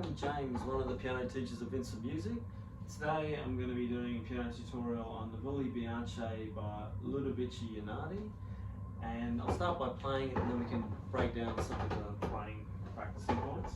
I'm James, one of the piano teachers at Vincent Music. Today I'm going to be doing a piano tutorial on Nuvole Bianche by Ludovici Yanardi, and I'll start by playing it and then we can break down some of the playing practicing points.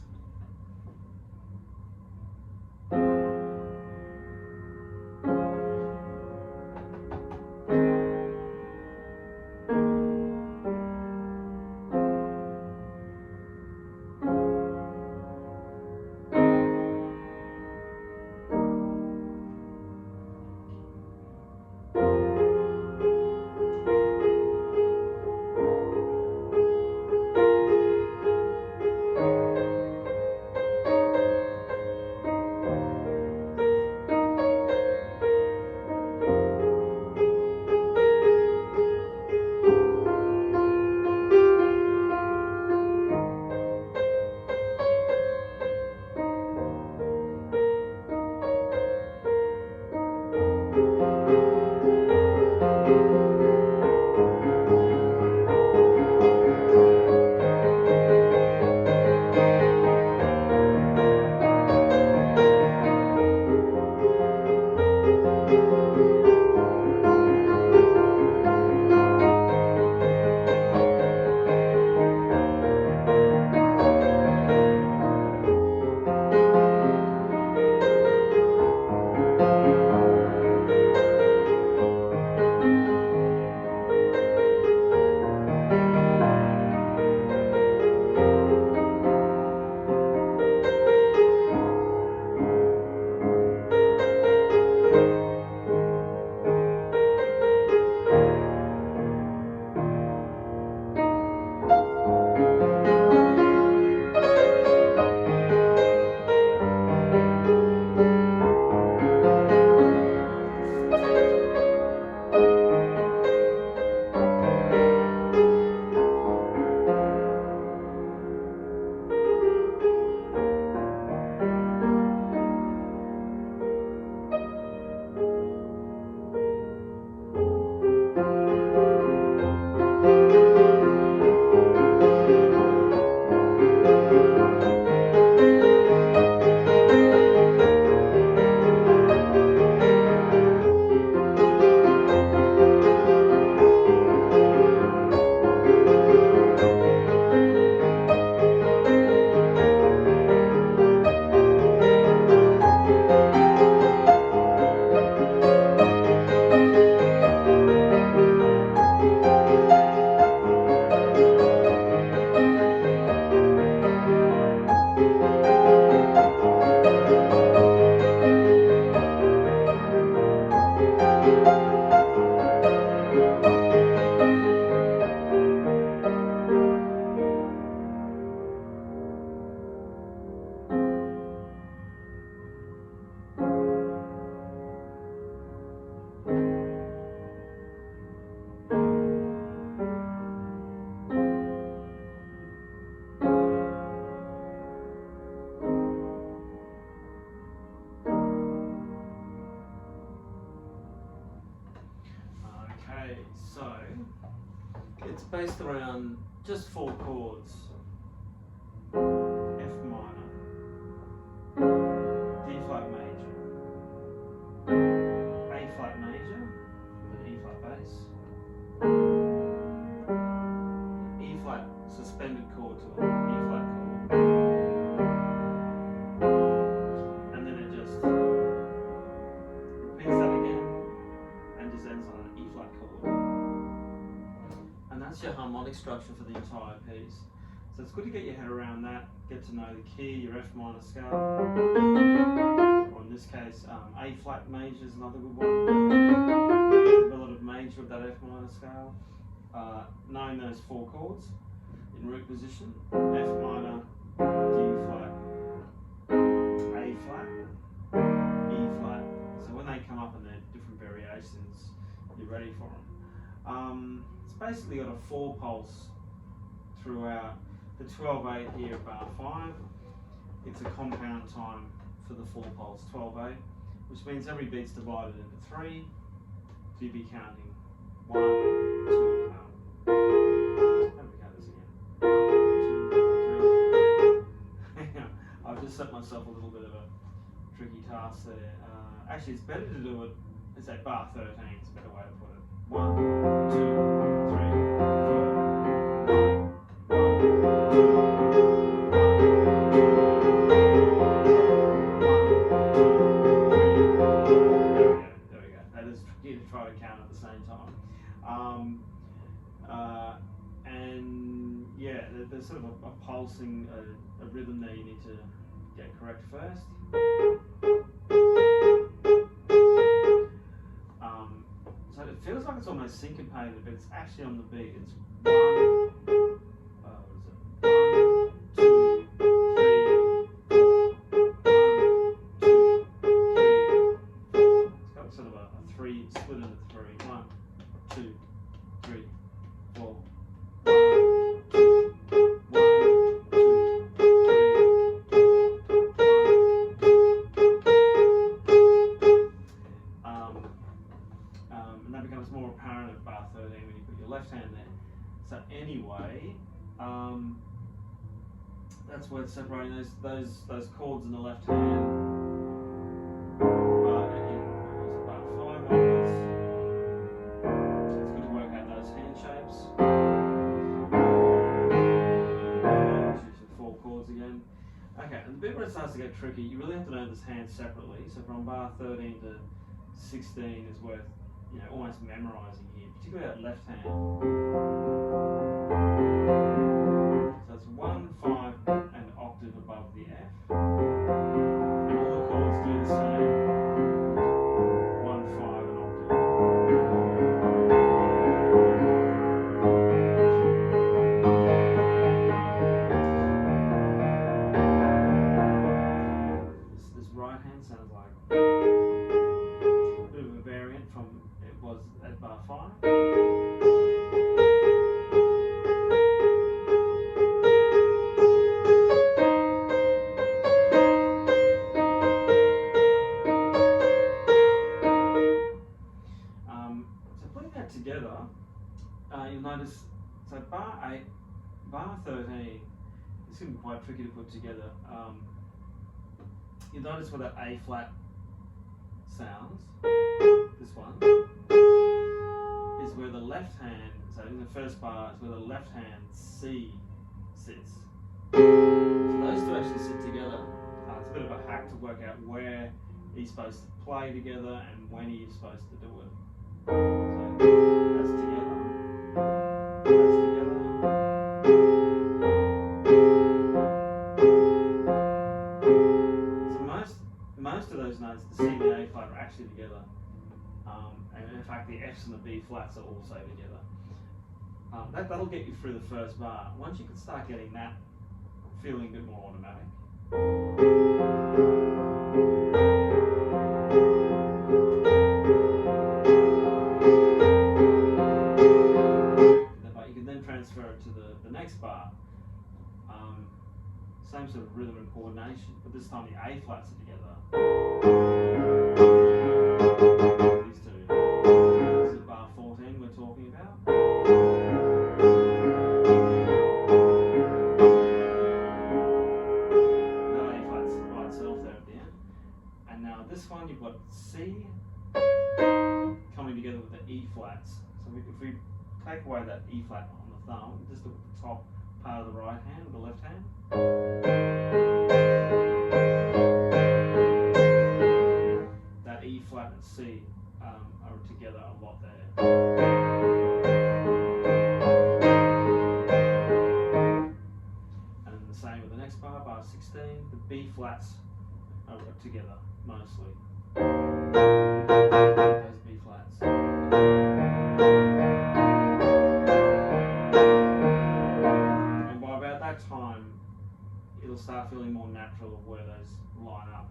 So it's based around just 4 chords: F minor, D flat major, A flat major with an E flat bass, E flat suspended chord to an E flat chord, and then it just repeats that again and just ends on an E flat chord. And that's your harmonic structure for the entire piece. So it's good to get your head around that, get to know the key, your F minor scale, or in this case, A flat major is another good one, the relative major of that F minor scale. Knowing those 4 chords in root position: F minor, D flat, A flat, E flat. So when they come up in their different variations, you're ready for them. It's basically got a 4 pulse throughout. The 12/8 here at bar 5, it's a compound time for the 4 pulse 12/8, which means every beat's divided into 3, so you'd be counting 1, 2, let me count this again. 1, 2, 3. I've just set myself a little bit of a tricky task there. Actually, it's better to do it, let's say bar 13 is a better way to put it. 1, 2, 3, 4. 1, 2, 1, 2, 3. There we go. That is tricky to try to count at the same time. And yeah, there's sort of a pulsing, a rhythm there you need to get correct first. So it feels like it's almost syncopated, but it's actually on the beat. It's 1, what is it? 1, 2, 3, 4. 1, 2, 3, 4. It's got sort of a 3 split into 3. 1, 2, 3, 4. 1, 2, 1, 2, 3, 4. And that becomes more apparent at bar 13 when you put your left hand there. So anyway, that's where it's separating those chords in the left hand. Bar 5 onwards. It's good to work out those hand shapes. Choose the 4 chords again. Okay, and the bit where it starts to get tricky, you really have to know this hand separately. So from bar 13 to 16 is worth, you know, almost memorizing here, particularly that left hand. So it's 1, 5, and octave above the F. And all the chords do the same. 1, 5, and octave. This right hand sounds like a bit of a variant from it was at bar 5. So putting that together, you'll notice, so bar 13, it's going to be quite tricky to put together. You'll notice where that A flat sounds, this one, is where the left hand, so in the first bar, is where the left hand C sits. So those two actually sit together. It's a bit of a hack to work out where he's supposed to play together and when he's supposed to do it. So that's together. That's together. So most of those notes, the C and the A flat, are actually together. And in fact, the Fs and the B flats are also together. That'll get you through the first bar. Once you can start getting that feeling a bit more automatic. But you can then transfer it to the next bar. Same sort of rhythm and coordination, but this time the A flats are together. These two. This is bar 14 we're talking about. That A flats by itself there at the end. And now this one you've got C coming together with the E flats. So if we take away that E flat on the thumb, just look at the top part of the right hand, the left hand. That E flat and C are together a lot there. And then the same with the next bar, bar 16, the B flats are together mostly. Those B flats. And by about that time, it'll start feeling more natural of where those line up.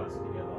Together.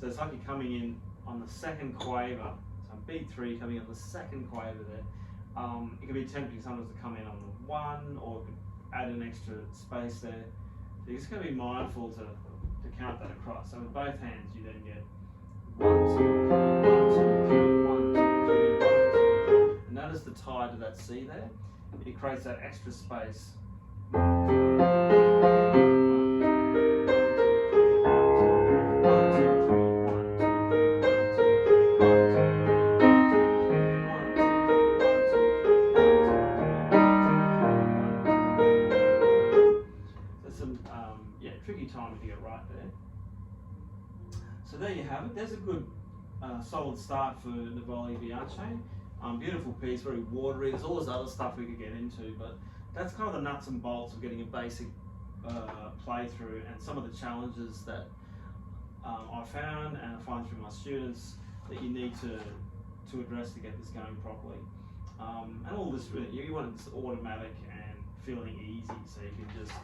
So it's like you're coming in on the second quaver. So I'm beat 3 coming on the second quaver there. It can be tempting sometimes to come in on the 1 or add an extra space there. So you're just going to be mindful to count that across. So with both hands you then get 1, 2, 3, 1, 2, 3, 1, 2, 3, 1, 2, 3. And notice the tie to that C there. It creates that extra space. Tricky time to get right there. So there you have it. There's a good solid start for Nuvole Bianche. Beautiful piece, very watery. There's all this other stuff we could get into, but that's kind of the nuts and bolts of getting a basic playthrough and some of the challenges that I found and I find through my students that you need to address to get this going properly. And all this, you want it automatic and feeling easy, so you can just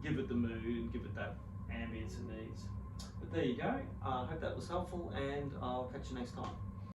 give it the mood and give it that ambience it needs. But there you go. I hope that was helpful, and I'll catch you next time.